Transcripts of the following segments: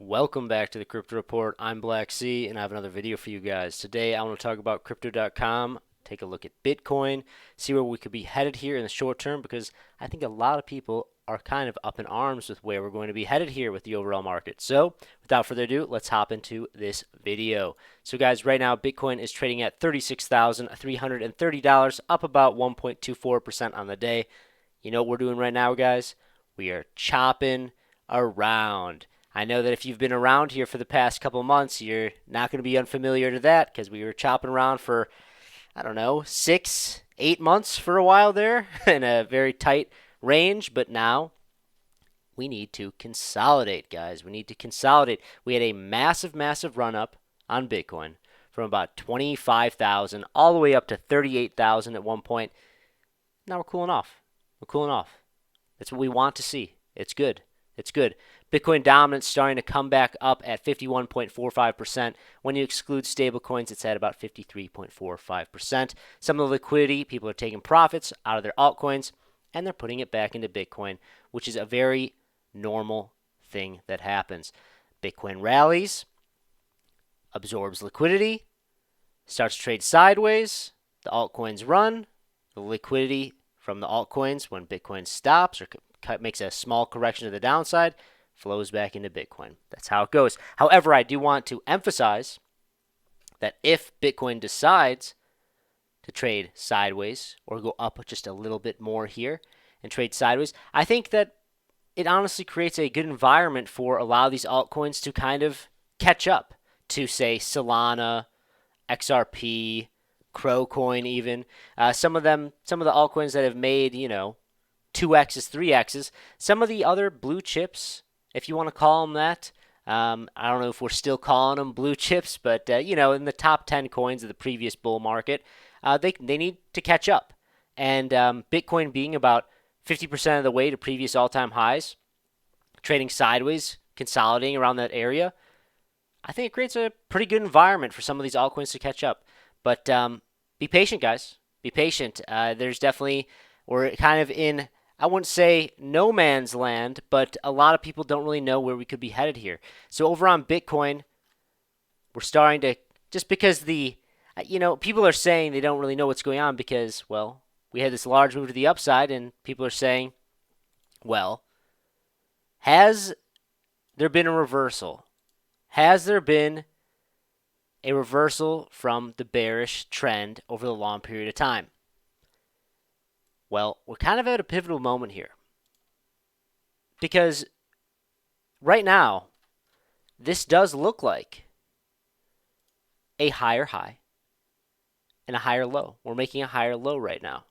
Welcome back to the Crypto Report. I'm Blacksea, and I have another video for you guys. Today, I want to talk about crypto.com, take a look at Bitcoin, see where we could be headed here in the short term, because I think a lot of people are kind of up in arms with where we're going to be headed here with the overall market. So, without further ado, let's hop into this video. So, guys, right now, Bitcoin is trading at $36,330, up about 1.24% on the day. You know what we're doing right now, guys? We are chopping around. I know that if you've been around here for the past couple months, you're not going to be unfamiliar to that because we were chopping around for, I don't know, 6, 8 months for a while there in a very tight range. But now we need to consolidate, guys. We need to consolidate. We had a massive, massive run up on Bitcoin from about 25,000 all the way up to 38,000 at one point. Now we're cooling off. We're cooling off. That's what we want to see. It's good. It's good. Bitcoin dominance starting to come back up at 51.45%. When you exclude stablecoins, it's at about 53.45%. Some of the liquidity, people are taking profits out of their altcoins, and they're putting it back into Bitcoin, which is a very normal thing that happens. Bitcoin rallies, absorbs liquidity, starts to trade sideways, the altcoins run, the liquidity from the altcoins when Bitcoin stops or makes a small correction to the downside, flows back into Bitcoin. That's how it goes. However, I do want to emphasize that if Bitcoin decides to trade sideways or go up just a little bit more here and trade sideways, I think that it honestly creates a good environment for a lot of these altcoins to kind of catch up to, say, Solana, XRP, Crocoin even. Some of the altcoins that have made, 2x's, 3x's. Some of the other blue chips, if you want to call them that, I don't know if we're still calling them blue chips, but, in the top 10 coins of the previous bull market, they need to catch up. And Bitcoin being about 50% of the way to previous all-time highs, trading sideways, consolidating around that area, I think it creates a pretty good environment for some of these altcoins to catch up. But be patient, guys. Be patient. We're kind of in, I wouldn't say no man's land, but a lot of people don't really know where we could be headed here. So over on Bitcoin, we're starting to, just because people are saying they don't really know what's going on because, well, we had this large move to the upside, and people are saying, well, has there been a reversal? Has there been a reversal from the bearish trend over the long period of time? Well, we're kind of at a pivotal moment here. Because right now, this does look like a higher high and a higher low. We're making a higher low right now.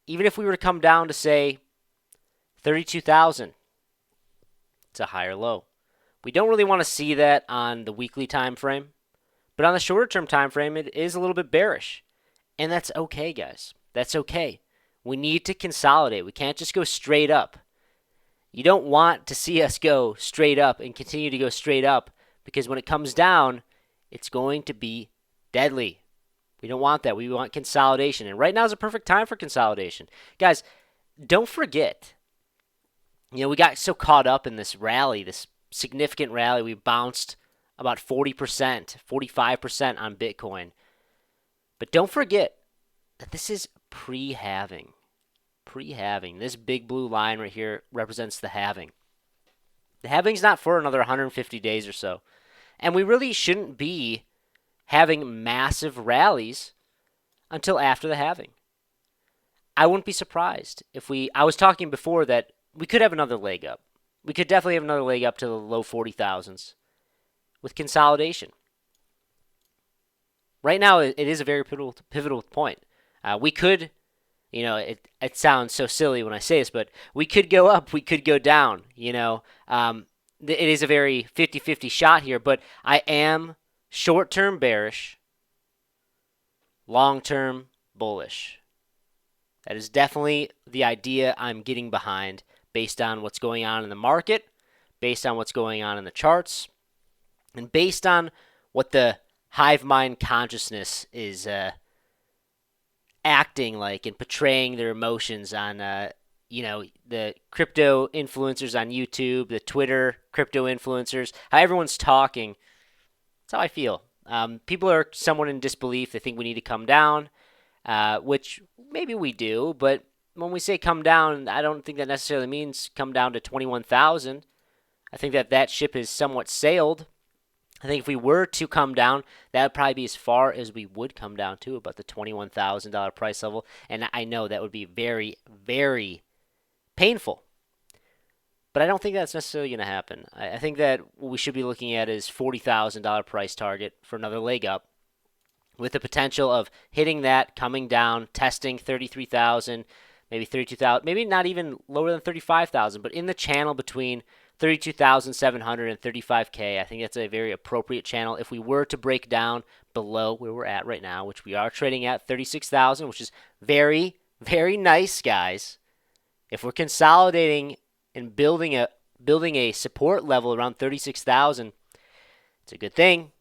Even if we were to come down to, say, 32,000, it's a higher low. We don't really want to see that on the weekly time frame, but on the shorter term time frame, it is a little bit bearish. And that's okay, guys. That's okay. We need to consolidate. We can't just go straight up. You don't want to see us go straight up and continue to go straight up, because when it comes down, it's going to be deadly. We don't want that. We want consolidation. And right now is a perfect time for consolidation. Guys, don't forget, we got so caught up in this rally, this significant rally. We bounced about 40%, 45% on Bitcoin. But don't forget that this is pre-halving. Pre-halving. This big blue line right here represents the halving. The halving's not for another 150 days or so. And we really shouldn't be having massive rallies until after the halving. I wouldn't be surprised if I was talking before that we could have another leg up. We could definitely have another leg up to the low 40,000s with consolidation. Right now, it is a very pivotal point. We could, it sounds so silly when I say this, but we could go up, we could go down. It is a very 50-50 shot here, but I am short-term bearish, long-term bullish. That is definitely the idea I'm getting behind based on what's going on in the market, based on what's going on in the charts, and based on what the hive mind consciousness is acting like and portraying their emotions on the crypto influencers on YouTube, the Twitter crypto influencers, how everyone's talking. That's how I feel. People are somewhat in disbelief. They think we need to come down, which maybe we do, but when we say come down, I don't think that necessarily means come down to 21,000. I think that ship has somewhat sailed. I think if we were to come down, that would probably be as far as we would come down to, about the $21,000 price level. And I know that would be very, very painful. But I don't think that's necessarily going to happen. I think that what we should be looking at is $40,000 price target for another leg up, with the potential of hitting that, coming down, testing 33,000, maybe 32,000, maybe not even lower than 35,000, but in the channel between 32,700 and 35K. I think that's a very appropriate channel. If we were to break down below where we're at right now, which we are trading at 36,000, which is very, very nice, guys. If we're consolidating and building a support level around 36,000, it's a good thing.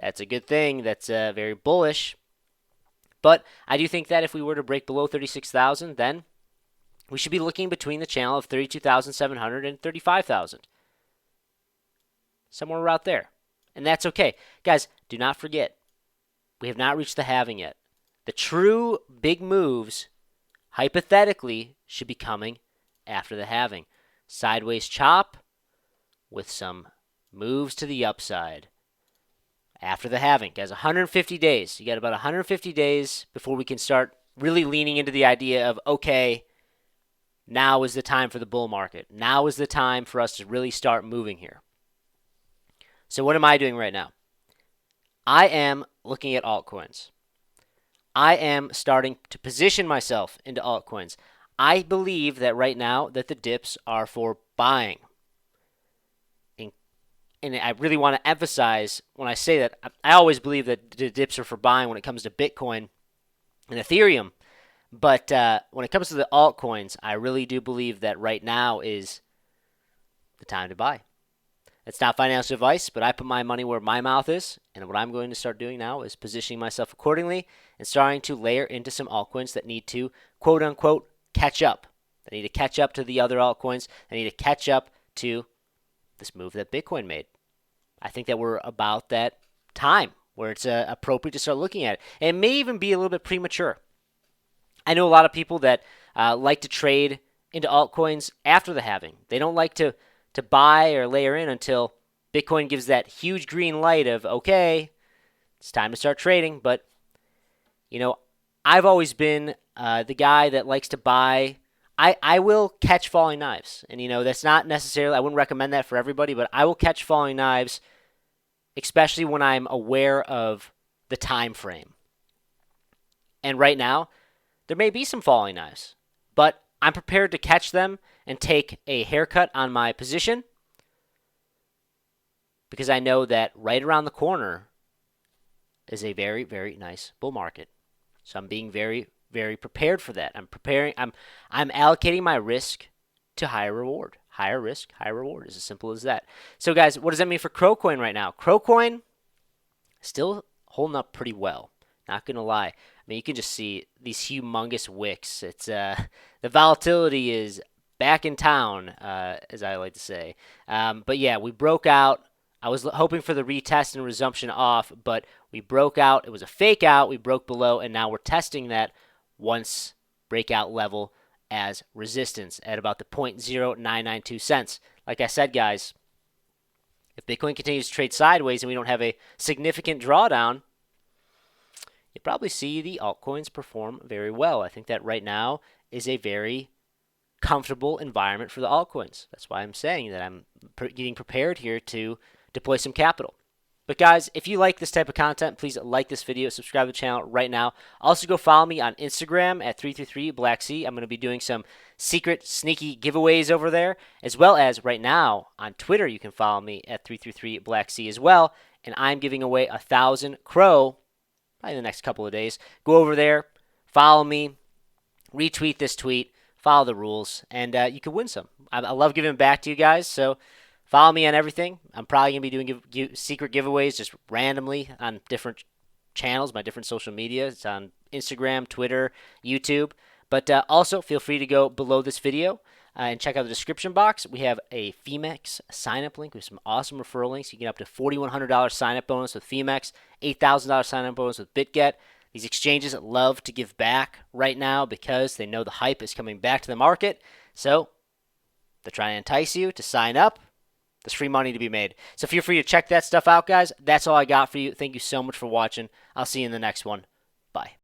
That's a good thing. That's very bullish. But I do think that if we were to break below 36,000, then we should be looking between the channel of 32,700 and 35,000. Somewhere around there. And that's okay. Guys, do not forget, we have not reached the halving yet. The true big moves, hypothetically, should be coming after the halving. Sideways chop with some moves to the upside after the halving. Guys, 150 days. You got about 150 days before we can start really leaning into the idea of, okay, now is the time for the bull market. Now is the time for us to really start moving here. So what am I doing right now? I am looking at altcoins. I am starting to position myself into altcoins. I believe that right now that the dips are for buying. And I really want to emphasize when I say that, I always believe that the dips are for buying when it comes to Bitcoin and Ethereum. But when it comes to the altcoins, I really do believe that right now is the time to buy. It's not financial advice, but I put my money where my mouth is. And what I'm going to start doing now is positioning myself accordingly and starting to layer into some altcoins that need to, quote unquote, catch up. They need to catch up to the other altcoins. They need to catch up to this move that Bitcoin made. I think that we're about that time where it's appropriate to start looking at it. And it may even be a little bit premature. I know a lot of people that like to trade into altcoins after the halving. They don't like to buy or layer in until Bitcoin gives that huge green light of, okay, it's time to start trading. But, I've always been the guy that likes to buy. I will catch falling knives. And, that's not necessarily, I wouldn't recommend that for everybody, but I will catch falling knives, especially when I'm aware of the time frame. And right now, there may be some falling knives, but I'm prepared to catch them and take a haircut on my position because I know that right around the corner is a very, very nice bull market. So I'm being very, very prepared for that. I'm allocating my risk to higher reward. Higher risk, higher reward. It's as simple as that. So guys, what does that mean for Crocoin right now? Crocoin still holding up pretty well. Not going to lie. I mean, you can just see these humongous wicks. It's the volatility is back in town, as I like to say. But yeah, we broke out. I was hoping for the retest and resumption off, but we broke out. It was a fake out. We broke below, and now we're testing that once breakout level as resistance at about the 0.0992 cents. Like I said, guys, if Bitcoin continues to trade sideways and we don't have a significant drawdown, you'll probably see the altcoins perform very well. I think that right now is a very comfortable environment for the altcoins. That's why I'm saying that I'm getting prepared here to deploy some capital. But guys, if you like this type of content, please like this video, subscribe to the channel right now. Also go follow me on Instagram at 333Blacksea. I'm going to be doing some secret, sneaky giveaways over there, as well as right now on Twitter, you can follow me at 333Blacksea as well. And I'm giving away 1,000 Crow probably in the next couple of days. Go over there, follow me, retweet this tweet, follow the rules, and you can win some. I love giving back to you guys, so follow me on everything. I'm probably going to be doing secret giveaways just randomly on different channels, my different social media. It's on Instagram, Twitter, YouTube. But also, feel free to go below this video and check out the description box. We have a Femex sign-up link with some awesome referral links. You get up to $4,100 sign-up bonus with Femex, $8,000 sign-up bonus with BitGet. These exchanges love to give back right now because they know the hype is coming back to the market. So they're trying to entice you to sign up. There's free money to be made. So feel free to check that stuff out, guys. That's all I got for you. Thank you so much for watching. I'll see you in the next one. Bye.